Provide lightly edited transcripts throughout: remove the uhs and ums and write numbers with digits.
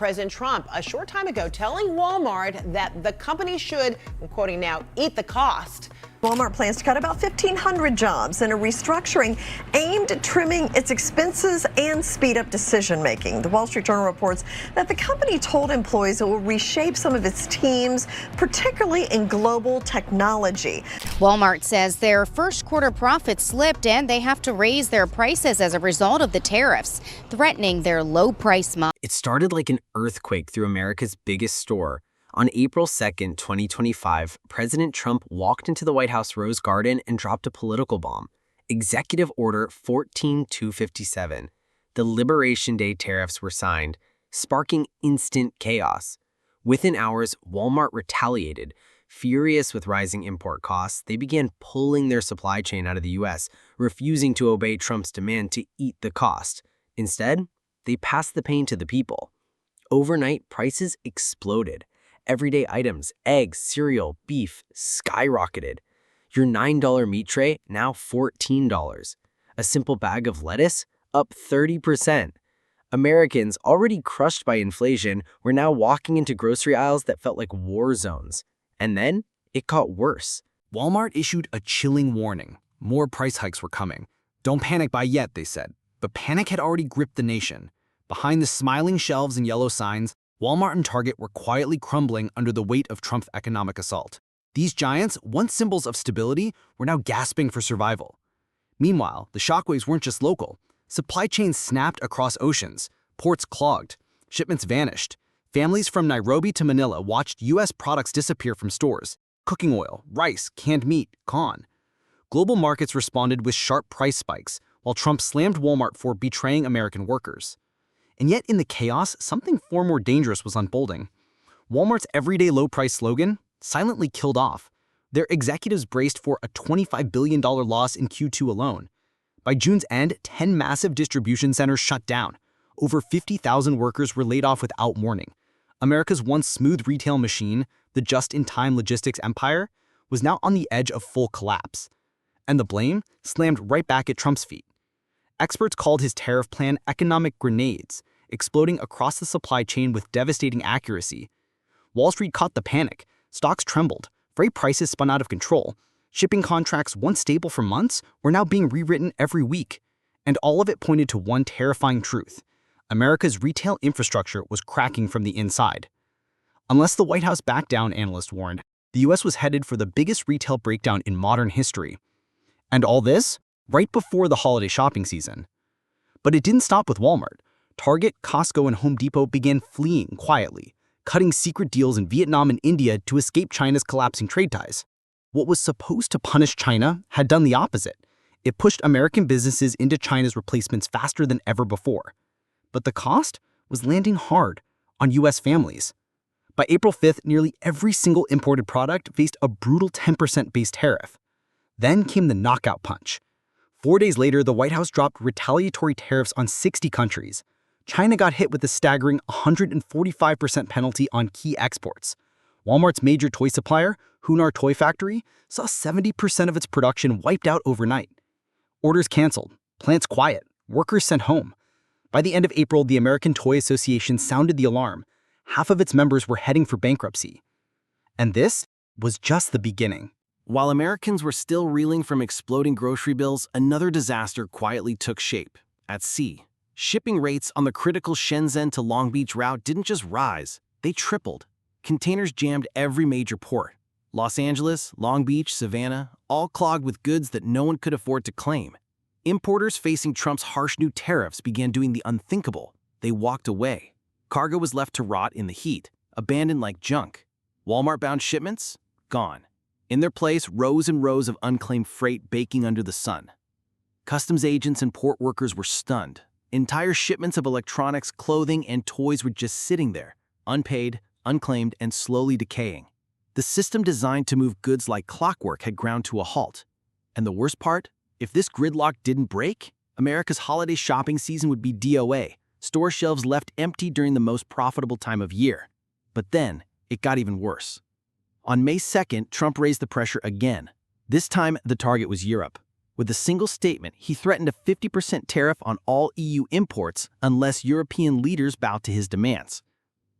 President Trump a short time ago telling Walmart that the company should, I'm quoting now, eat the cost. Walmart plans to cut about 1,500 jobs in a restructuring aimed at trimming its expenses and speed up decision making. The Wall Street Journal reports that the company told employees it will reshape some of its teams, particularly in global technology. Walmart says their first quarter profits slipped and they have to raise their prices as a result of the tariffs, threatening their low price model. It started like an earthquake through America's biggest store. On April 2nd, 2025, President Trump walked into the White House Rose Garden and dropped a political bomb. Executive Order 14257. The Liberation Day tariffs were signed, sparking instant chaos. Within hours, Walmart retaliated. Furious with rising import costs, they began pulling their supply chain out of the U.S., refusing to obey Trump's demand to eat the cost. Instead, they passed the pain to the people. Overnight, prices exploded. Everyday items, eggs, cereal, beef, skyrocketed. Your $9 meat tray, now $14. A simple bag of lettuce, up 30%. Americans, already crushed by inflation, were now walking into grocery aisles that felt like war zones. And then, it got worse. Walmart issued a chilling warning. More price hikes were coming. Don't panic buy yet, they said. But panic had already gripped the nation. Behind the smiling shelves and yellow signs, Walmart and Target were quietly crumbling under the weight of Trump's economic assault. These giants, once symbols of stability, were now gasping for survival. Meanwhile, the shockwaves weren't just local. Supply chains snapped across oceans, ports clogged, shipments vanished. Families from Nairobi to Manila watched U.S. products disappear from stores. Cooking oil, rice, canned meat, gone. Global markets responded with sharp price spikes, while Trump slammed Walmart for betraying American workers. And yet in the chaos, something far more dangerous was unfolding. Walmart's everyday low price slogan silently killed off. Their executives braced for a $25 billion loss in Q2 alone. By June's end, 10 massive distribution centers shut down. Over 50,000 workers were laid off without warning. America's once smooth retail machine, the just-in-time logistics empire, was now on the edge of full collapse. And the blame slammed right back at Trump's feet. Experts called his tariff plan economic grenades, exploding across the supply chain with devastating accuracy. Wall Street caught the panic. Stocks trembled. Freight prices spun out of control. Shipping contracts, once stable for months, were now being rewritten every week. And all of it pointed to one terrifying truth. America's retail infrastructure was cracking from the inside. Unless the White House backed down, analysts warned, the U.S. was headed for the biggest retail breakdown in modern history. And all this, right before the holiday shopping season. But it didn't stop with Walmart. Target, Costco, and Home Depot began fleeing quietly, cutting secret deals in Vietnam and India to escape China's collapsing trade ties. What was supposed to punish China had done the opposite. It pushed American businesses into China's replacements faster than ever before. But the cost was landing hard on U.S. families. By April 5th, nearly every single imported product faced a brutal 10% base tariff. Then came the knockout punch. 4 days later, the White House dropped retaliatory tariffs on 60 countries. China got hit with a staggering 145% penalty on key exports. Walmart's major toy supplier, Hunar Toy Factory, saw 70% of its production wiped out overnight. Orders canceled, plants quiet, workers sent home. By the end of April, the American Toy Association sounded the alarm. Half of its members were heading for bankruptcy. And this was just the beginning. While Americans were still reeling from exploding grocery bills, another disaster quietly took shape at sea. Shipping rates on the critical Shenzhen to Long Beach route didn't just rise, they tripled. Containers jammed every major port. Los Angeles, Long Beach, Savannah, all clogged with goods that no one could afford to claim. Importers facing Trump's harsh new tariffs began doing the unthinkable. They walked away. Cargo was left to rot in the heat, abandoned like junk. Walmart-bound shipments? Gone. In their place, rows and rows of unclaimed freight baking under the sun. Customs agents and port workers were stunned. Entire shipments of electronics, clothing, and toys were just sitting there, unpaid, unclaimed, and slowly decaying. The system designed to move goods like clockwork had ground to a halt. And the worst part? If this gridlock didn't break, America's holiday shopping season would be DOA, store shelves left empty during the most profitable time of year. But then, it got even worse. On May 2nd, Trump raised the pressure again. This time, the target was Europe. With a single statement, he threatened a 50% tariff on all EU imports unless European leaders bowed to his demands.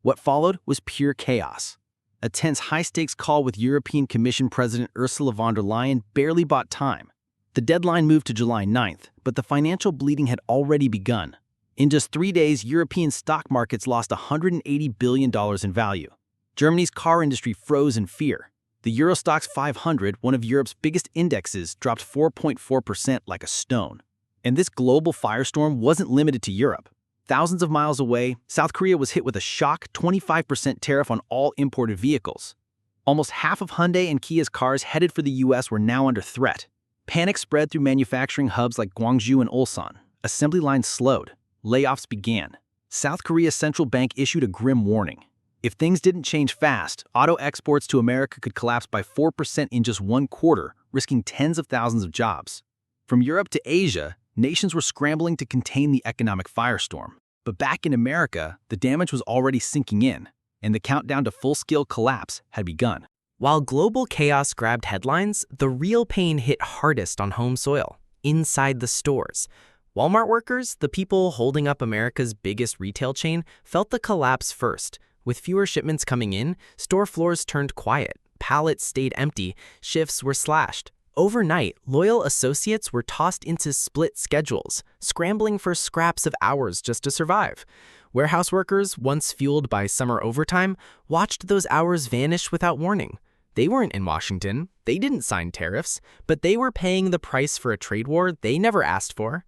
What followed was pure chaos. A tense high-stakes call with European Commission President Ursula von der Leyen barely bought time. The deadline moved to July 9th, but the financial bleeding had already begun. In just 3 days, European stock markets lost $180 billion in value. Germany's car industry froze in fear. The Eurostoxx 500, one of Europe's biggest indexes, dropped 4.4% like a stone. And this global firestorm wasn't limited to Europe. Thousands of miles away, South Korea was hit with a shock 25% tariff on all imported vehicles. Almost half of Hyundai and Kia's cars headed for the US were now under threat. Panic spread through manufacturing hubs like Gwangju and Ulsan. Assembly lines slowed. Layoffs began. South Korea's central bank issued a grim warning. If things didn't change fast, auto exports to America could collapse by 4% in just 1 quarter, risking tens of thousands of jobs. From Europe to Asia, nations were scrambling to contain the economic firestorm. But back in America, the damage was already sinking in, and the countdown to full-scale collapse had begun. While global chaos grabbed headlines, the real pain hit hardest on home soil, inside the stores. Walmart workers, the people holding up America's biggest retail chain, felt the collapse first. With fewer shipments coming in, store floors turned quiet, pallets stayed empty, shifts were slashed. Overnight, loyal associates were tossed into split schedules, scrambling for scraps of hours just to survive. Warehouse workers, once fueled by summer overtime, watched those hours vanish without warning. They weren't in Washington, they didn't sign tariffs, but they were paying the price for a trade war they never asked for.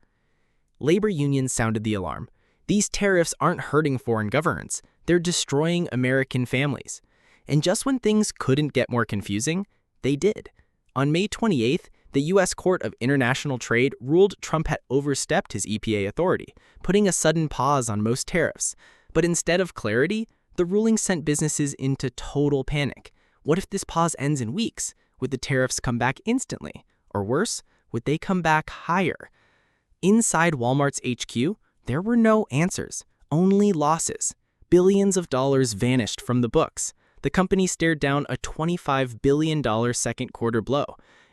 Labor unions sounded the alarm. These tariffs aren't hurting foreign governments, they're destroying American families. And just when things couldn't get more confusing, they did. On May 28th, the U.S. Court of International Trade ruled Trump had overstepped his EPA authority, putting a sudden pause on most tariffs. But instead of clarity, the ruling sent businesses into total panic. What if this pause ends in weeks? Would the tariffs come back instantly? Or worse, would they come back higher? Inside Walmart's HQ, there were no answers, only losses. Billions of dollars vanished from the books. The company stared down a $25 billion second quarter blow.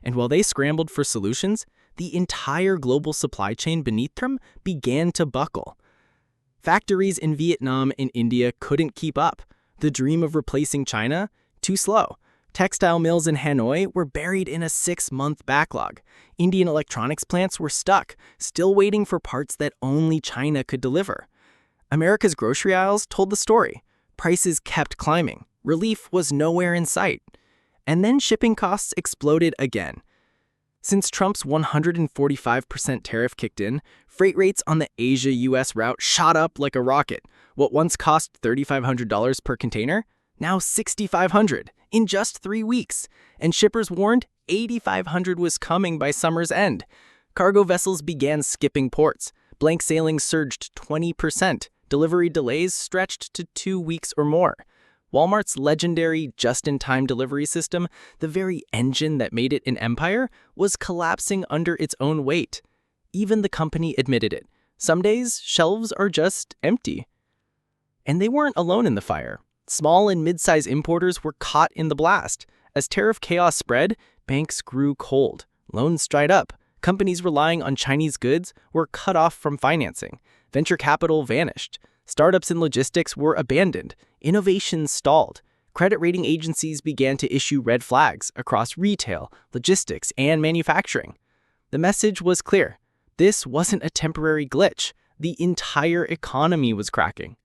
And while they scrambled for solutions, the entire global supply chain beneath them began to buckle. Factories in Vietnam and India couldn't keep up. The dream of replacing China? Too slow. Textile mills in Hanoi were buried in a 6-month backlog. Indian electronics plants were stuck, still waiting for parts that only China could deliver. America's grocery aisles told the story. Prices kept climbing. Relief was nowhere in sight. And then shipping costs exploded again. Since Trump's 145% tariff kicked in, freight rates on the Asia-US route shot up like a rocket. What once cost $3,500 per container? Now $6,500 in just 3 weeks. And shippers warned $8,500 was coming by summer's end. Cargo vessels began skipping ports. Blank sailings surged 20%. Delivery delays stretched to 2 weeks or more. Walmart's legendary just-in-time delivery system, the very engine that made it an empire, was collapsing under its own weight. Even the company admitted it. Some days, shelves are just empty. And they weren't alone in the fire. Small and mid-size importers were caught in the blast. As tariff chaos spread, banks grew cold. Loans dried up. Companies relying on Chinese goods were cut off from financing. Venture capital vanished. Startups in logistics were abandoned. Innovation stalled. Credit rating agencies began to issue red flags across retail, logistics, and manufacturing. The message was clear. This wasn't a temporary glitch. The entire economy was cracking.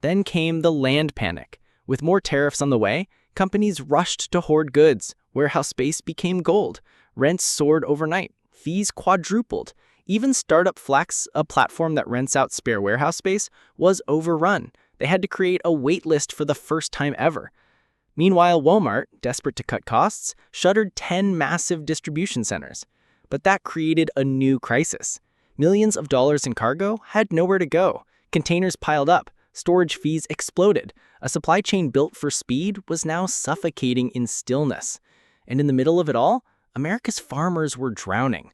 Then came the land panic. With more tariffs on the way, companies rushed to hoard goods. Warehouse space became gold. Rents soared overnight. Fees quadrupled. Even Startup Flex, a platform that rents out spare warehouse space, was overrun. They had to create a wait list for the first time ever. Meanwhile, Walmart, desperate to cut costs, shuttered 10 massive distribution centers. But that created a new crisis. Millions of dollars in cargo had nowhere to go. Containers piled up. Storage fees exploded. A supply chain built for speed was now suffocating in stillness. And in the middle of it all, America's farmers were drowning.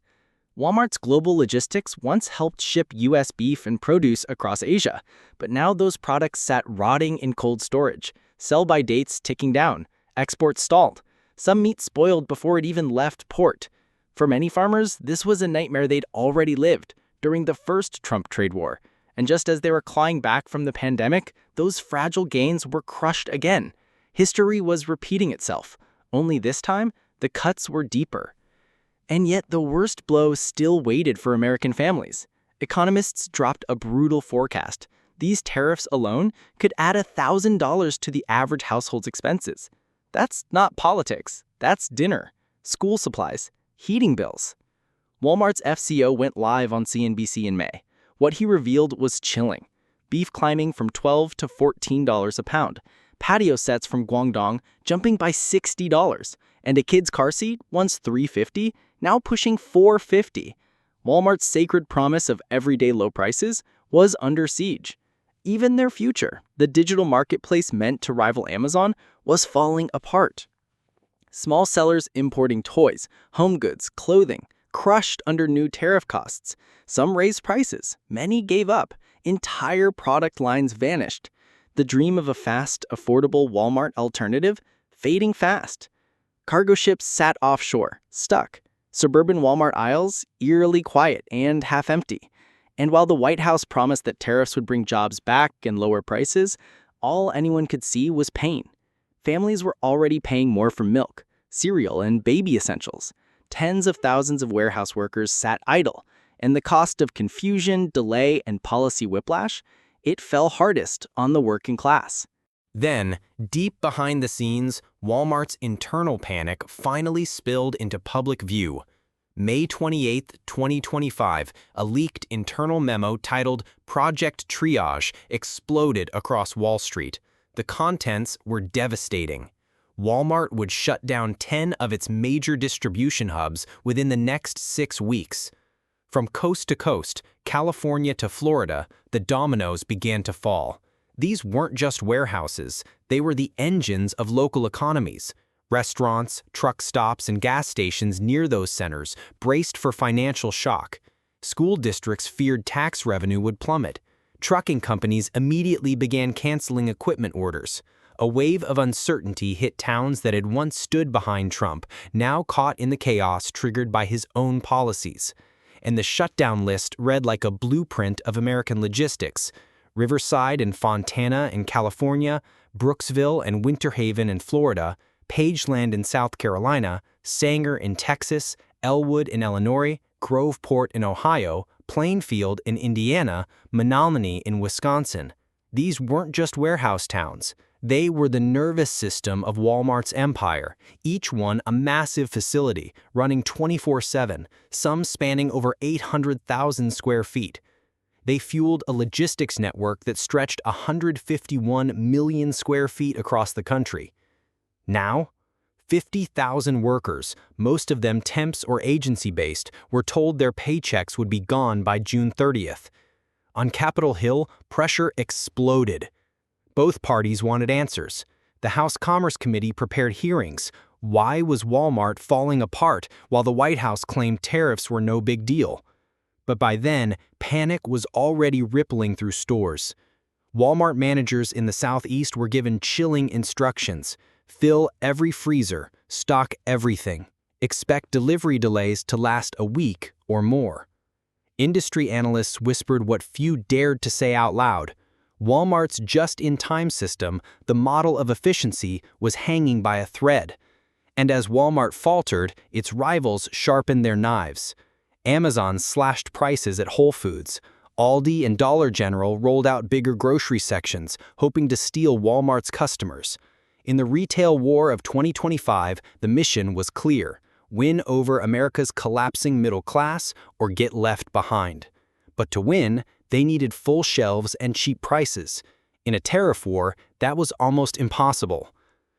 Walmart's global logistics once helped ship U.S. beef and produce across Asia, but now those products sat rotting in cold storage, sell-by dates ticking down, exports stalled. Some meat spoiled before it even left port. For many farmers, this was a nightmare they'd already lived during the first Trump trade war. And just as they were clawing back from the pandemic, those fragile gains were crushed again. History was repeating itself, only this time, the cuts were deeper. And yet the worst blow still waited for American families. Economists dropped a brutal forecast. These tariffs alone could add $1,000 to the average household's expenses. That's not politics. That's dinner, school supplies, heating bills. Walmart's FCO went live on CNBC in May. What he revealed was chilling. Beef climbing from $12 to $14 a pound. Patio sets from Guangdong jumping by $60. And a kid's car seat, once $350, now pushing $450. Walmart's sacred promise of everyday low prices was under siege. Even their future, the digital marketplace meant to rival Amazon, was falling apart. Small sellers importing toys, home goods, clothing, crushed under new tariff costs. Some raised prices, many gave up. Entire product lines vanished. The dream of a fast, affordable Walmart alternative fading fast. Cargo ships sat offshore, stuck. Suburban Walmart aisles eerily quiet and half empty. And while the White House promised that tariffs would bring jobs back and lower prices, all anyone could see was pain. Families were already paying more for milk, cereal, and baby essentials. Tens of thousands of warehouse workers sat idle, and the cost of confusion, delay, and policy whiplash, it fell hardest on the working class. Then, deep behind the scenes, Walmart's internal panic finally spilled into public view. May 28, 2025, a leaked internal memo titled Project Triage exploded across Wall Street. The contents were devastating. Walmart would shut down 10 of its major distribution hubs within the next 6 weeks. From coast to coast, California to Florida, the dominoes began to fall. These weren't just warehouses, they were the engines of local economies. Restaurants, truck stops, and gas stations near those centers braced for financial shock. School districts feared tax revenue would plummet. Trucking companies immediately began canceling equipment orders. A wave of uncertainty hit towns that had once stood behind Trump, now caught in the chaos triggered by his own policies. And the shutdown list read like a blueprint of American logistics. Riverside and Fontana in California, Brooksville and Winter Haven in Florida, Pageland in South Carolina, Sanger in Texas, Elwood in Illinois, Groveport in Ohio, Plainfield in Indiana, Menominee in Wisconsin. These weren't just warehouse towns. They were the nervous system of Walmart's empire, each one a massive facility, running 24/7, some spanning over 800,000 square feet. They fueled a logistics network that stretched 151 million square feet across the country. Now, 50,000 workers, most of them temps or agency-based, were told their paychecks would be gone by June 30th. On Capitol Hill, pressure exploded. Both parties wanted answers. The House Commerce Committee prepared hearings. Why was Walmart falling apart while the White House claimed tariffs were no big deal? But by then, panic was already rippling through stores. Walmart managers in the Southeast were given chilling instructions. Fill every freezer, stock everything. Expect delivery delays to last a week or more. Industry analysts whispered what few dared to say out loud. Walmart's just-in-time system, the model of efficiency, was hanging by a thread. And as Walmart faltered, its rivals sharpened their knives. Amazon slashed prices at Whole Foods. Aldi and Dollar General rolled out bigger grocery sections, hoping to steal Walmart's customers. In the retail war of 2025, the mission was clear: win over America's collapsing middle class or get left behind. But to win, they needed full shelves and cheap prices. In a tariff war, that was almost impossible.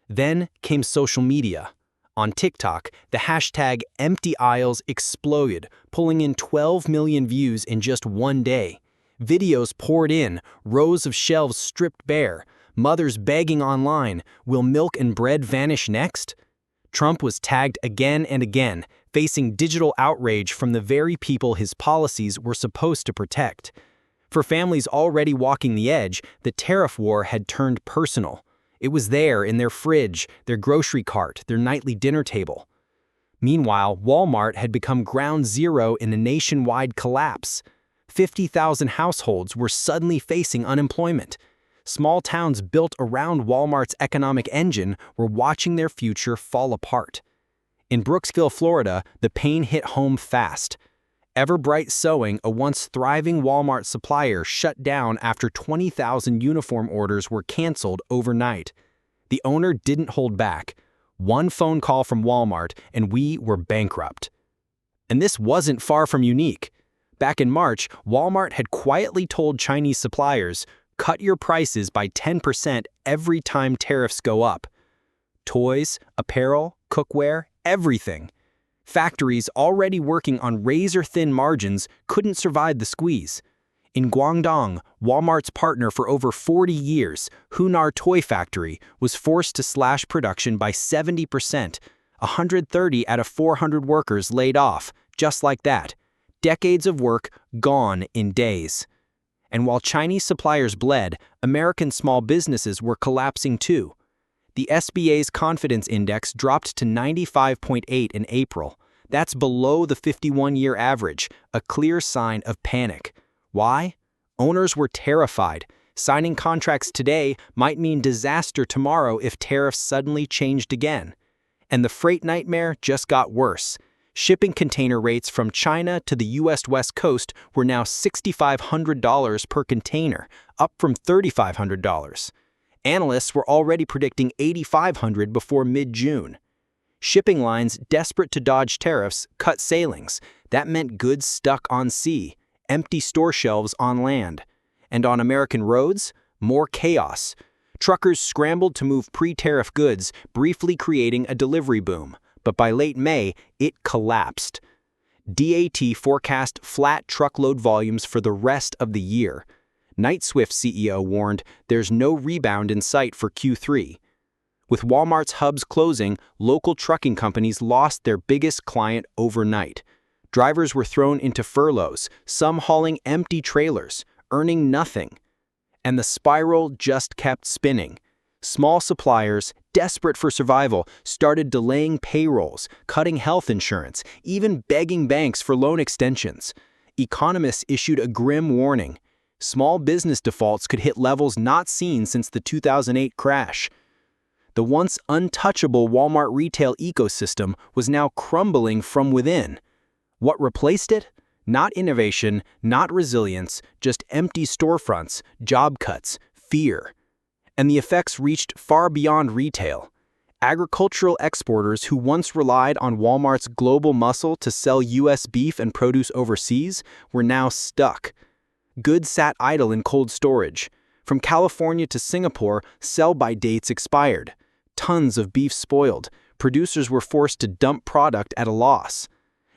Then came social media. On TikTok, the hashtag empty aisles exploded, pulling in 12 million views in just one day. Videos poured in, rows of shelves stripped bare, mothers begging online, will milk and bread vanish next? Trump was tagged again and again, facing digital outrage from the very people his policies were supposed to protect. For families already walking the edge, the tariff war had turned personal. It was there in their fridge, their grocery cart, their nightly dinner table. Meanwhile, Walmart had become ground zero in a nationwide collapse. 50,000 households were suddenly facing unemployment. Small towns built around Walmart's economic engine were watching their future fall apart. In Brooksville, Florida, the pain hit home fast. Everbright Sewing, a once thriving Walmart supplier, shut down after 20,000 uniform orders were canceled overnight. The owner didn't hold back. One phone call from Walmart, and we were bankrupt. And this wasn't far from unique. Back in March, Walmart had quietly told Chinese suppliers, cut your prices by 10% every time tariffs go up. Toys, apparel, cookware, everything. Factories already working on razor-thin margins couldn't survive the squeeze. In Guangdong, Walmart's partner for over 40 years, Hunar Toy Factory, was forced to slash production by 70%. 130 out of 400 workers laid off, just like that. Decades of work gone in days. And while Chinese suppliers bled, American small businesses were collapsing too. The SBA's confidence index dropped to 95.8 in April. That's below the 51-year average, a clear sign of panic. Why? Owners were terrified. Signing contracts today might mean disaster tomorrow if tariffs suddenly changed again. And the freight nightmare just got worse. Shipping container rates from China to the U.S. West Coast were now $6,500 per container, up from $3,500. Analysts were already predicting $8,500 before mid-June. Shipping lines desperate to dodge tariffs cut sailings. That meant goods stuck on sea, empty store shelves on land. And on American roads, more chaos. Truckers scrambled to move pre-tariff goods, briefly creating a delivery boom. But by late May, it collapsed. DAT forecast flat truckload volumes for the rest of the year. Knight-Swift CEO warned there's no rebound in sight for Q3. With Walmart's hubs closing, local trucking companies lost their biggest client overnight. Drivers were thrown into furloughs, some hauling empty trailers, earning nothing. And the spiral just kept spinning. Small suppliers, desperate for survival, started delaying payrolls, cutting health insurance, even begging banks for loan extensions. Economists issued a grim warning. Small business defaults could hit levels not seen since the 2008 crash. The once untouchable Walmart retail ecosystem was now crumbling from within. What replaced it? Not innovation, not resilience, just empty storefronts, job cuts, fear. And the effects reached far beyond retail. Agricultural exporters who once relied on Walmart's global muscle to sell U.S. beef and produce overseas were now stuck. Goods sat idle in cold storage. From California to Singapore, sell-by dates expired. Tons of beef spoiled. Producers were forced to dump product at a loss.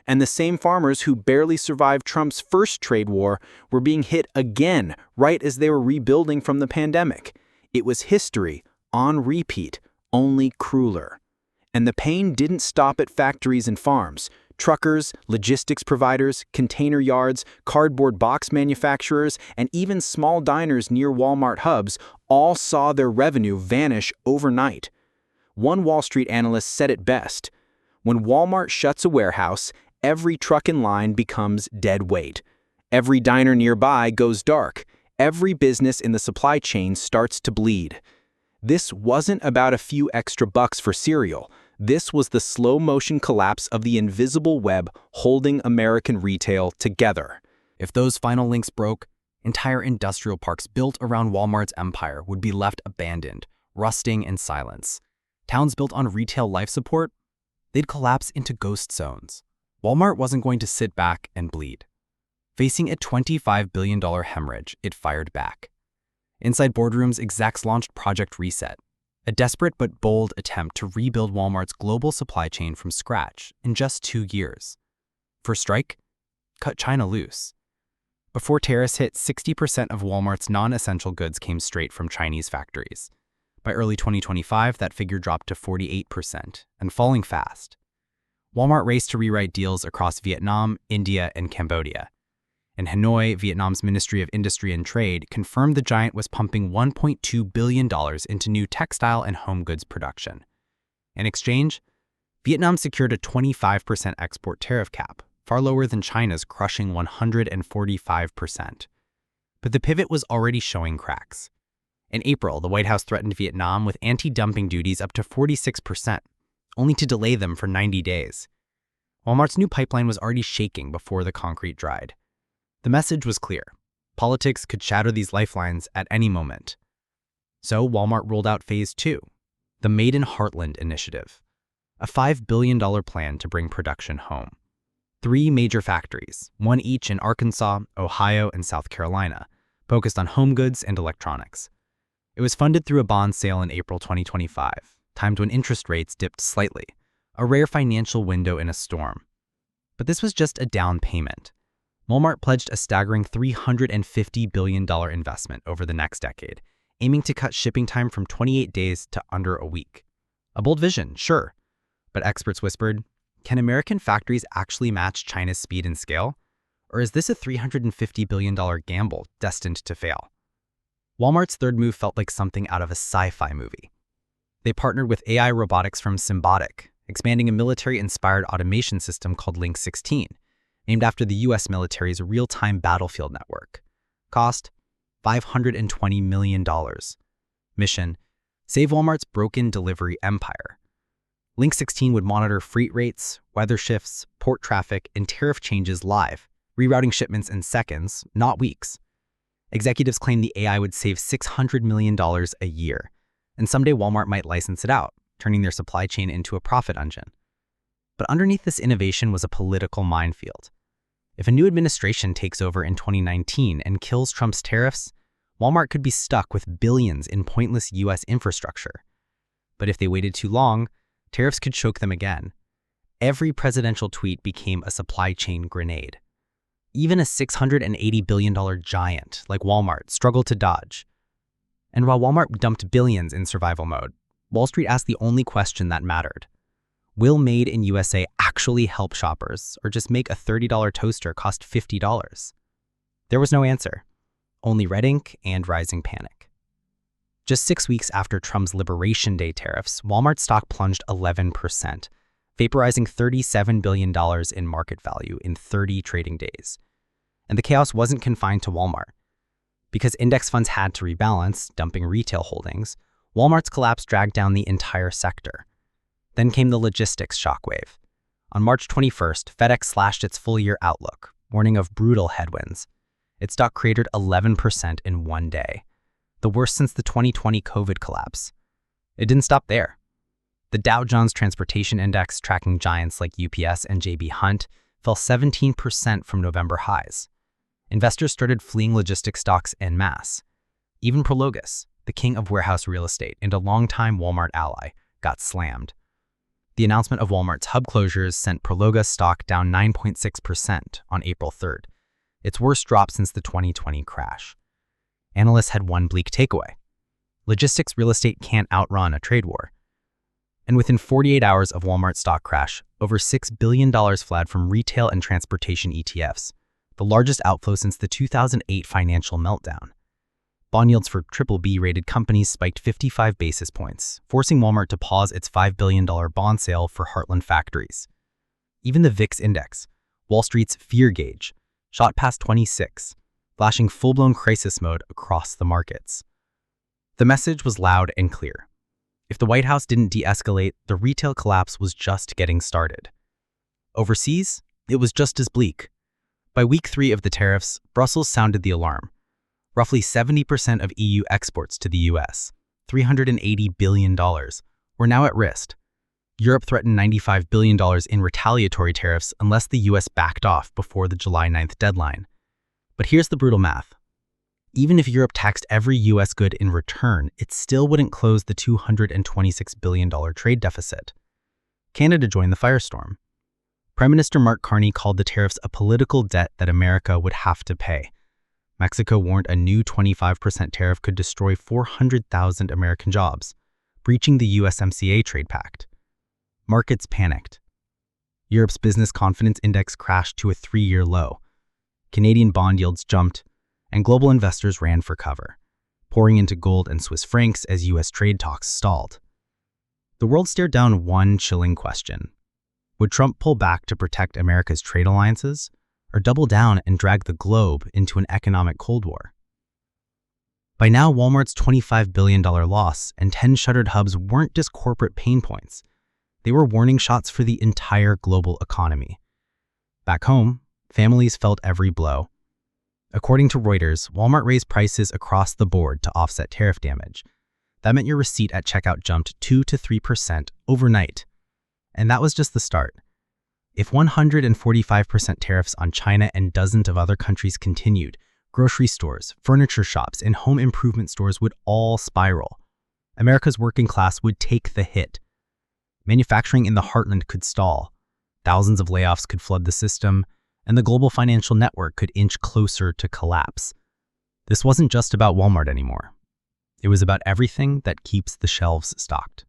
And the same farmers who barely survived Trump's first trade war were being hit again right as they were rebuilding from the pandemic. It was history, on repeat, only crueler. And the pain didn't stop at factories and farms. Truckers, logistics providers, container yards, cardboard box manufacturers, and even small diners near Walmart hubs all saw their revenue vanish overnight. One Wall Street analyst said it best. When Walmart shuts a warehouse, every truck in line becomes dead weight. Every diner nearby goes dark. Every business in the supply chain starts to bleed. This wasn't about a few extra bucks for cereal. This was the slow-motion collapse of the invisible web holding American retail together. If those final links broke, entire industrial parks built around Walmart's empire would be left abandoned, rusting in silence. Towns built on retail life support, they'd collapse into ghost zones. Walmart wasn't going to sit back and bleed. Facing a $25 billion hemorrhage, it fired back. Inside boardrooms, execs launched Project Reset, a desperate but bold attempt to rebuild Walmart's global supply chain from scratch in just 2 years. First strike? Cut China loose. Before tariffs hit, 60% of Walmart's non-essential goods came straight from Chinese factories. By early 2025, that figure dropped to 48%, and falling fast. Walmart raced to rewrite deals across Vietnam, India, and Cambodia. In Hanoi, Vietnam's Ministry of Industry and Trade confirmed the giant was pumping $1.2 billion into new textile and home goods production. In exchange, Vietnam secured a 25% export tariff cap, far lower than China's crushing 145%. But the pivot was already showing cracks. In April, the White House threatened Vietnam with anti-dumping duties up to 46%, only to delay them for 90 days. Walmart's new pipeline was already shaking before the concrete dried. The message was clear. Politics could shatter these lifelines at any moment. So Walmart rolled out Phase 2, the Made in Heartland initiative, a $5 billion plan to bring production home. 3 major factories, one each in Arkansas, Ohio, and South Carolina, focused on home goods and electronics. It was funded through a bond sale in April 2025, timed when interest rates dipped slightly, a rare financial window in a storm. But this was just a down payment. Walmart pledged a staggering $350 billion investment over the next decade, aiming to cut shipping time from 28 days to under a week. A bold vision, sure, but experts whispered, can American factories actually match China's speed and scale? Or is this a $350 billion gamble destined to fail? Walmart's third move felt like something out of a sci-fi movie. They partnered with AI robotics from Symbotic, expanding a military-inspired automation system called Link 16, named after the US military's real-time battlefield network. Cost, $520 million. Mission, save Walmart's broken delivery empire. Link 16 would monitor freight rates, weather shifts, port traffic, and tariff changes live, rerouting shipments in seconds, not weeks. Executives claim the AI would save $600 million a year, and someday Walmart might license it out, turning their supply chain into a profit engine. But underneath this innovation was a political minefield. If a new administration takes over in 2019 and kills Trump's tariffs, Walmart could be stuck with billions in pointless US infrastructure. But if they waited too long, tariffs could choke them again. Every presidential tweet became a supply chain grenade. Even a $680 billion giant like Walmart struggled to dodge. And while Walmart dumped billions in survival mode, Wall Street asked the only question that mattered. Will Made in USA actually help shoppers, or just make a $30 toaster cost $50? There was no answer, only red ink and rising panic. Just 6 weeks after Trump's Liberation Day tariffs, Walmart stock plunged 11%, vaporizing $37 billion in market value in 30 trading days. And the chaos wasn't confined to Walmart. Because index funds had to rebalance, dumping retail holdings, Walmart's collapse dragged down the entire sector. Then came the logistics shockwave. On March 21st, FedEx slashed its full-year outlook, warning of brutal headwinds. Its stock cratered 11% in one day, the worst since the 2020 COVID collapse. It didn't stop there. The Dow Jones Transportation Index, tracking giants like UPS and J.B. Hunt, fell 17% from November highs. Investors started fleeing logistics stocks en masse. Even Prologis, the king of warehouse real estate and a longtime Walmart ally, got slammed. The announcement of Walmart's hub closures sent Prologis stock down 9.6% on April 3rd, its worst drop since the 2020 crash. Analysts had one bleak takeaway. Logistics real estate can't outrun a trade war. And within 48 hours of Walmart's stock crash, over $6 billion flowed from retail and transportation ETFs, the largest outflow since the 2008 financial meltdown. Bond yields for BBB-rated companies spiked 55 basis points, forcing Walmart to pause its $5 billion bond sale for Heartland factories. Even the VIX index, Wall Street's fear gauge, shot past 26, flashing full-blown crisis mode across the markets. The message was loud and clear. If the White House didn't de-escalate, the retail collapse was just getting started. Overseas, it was just as bleak. By week 3 of the tariffs, Brussels sounded the alarm. Roughly 70% of EU exports to the US, $380 billion, were now at risk. Europe threatened $95 billion in retaliatory tariffs unless the US backed off before the July 9th deadline. But here's the brutal math. Even if Europe taxed every US good in return, it still wouldn't close the $226 billion trade deficit. Canada joined the firestorm. Prime Minister Mark Carney called the tariffs a political debt that America would have to pay. Mexico warned a new 25% tariff could destroy 400,000 American jobs, breaching the USMCA trade pact. Markets panicked. Europe's business confidence index crashed to a 3-year low. Canadian bond yields jumped, and global investors ran for cover, pouring into gold and Swiss francs as US trade talks stalled. The world stared down one chilling question. Would Trump pull back to protect America's trade alliances, or double down and drag the globe into an economic Cold War? By now, Walmart's $25 billion loss and 10 shuttered hubs weren't just corporate pain points. They were warning shots for the entire global economy. Back home, families felt every blow. According to Reuters, Walmart raised prices across the board to offset tariff damage. That meant your receipt at checkout jumped 2 to 3% overnight. And that was just the start. If 145% tariffs on China and dozens of other countries continued, grocery stores, furniture shops, and home improvement stores would all spiral. America's working class would take the hit. Manufacturing in the heartland could stall. Thousands of layoffs could flood the system, and the global financial network could inch closer to collapse. This wasn't just about Walmart anymore. It was about everything that keeps the shelves stocked.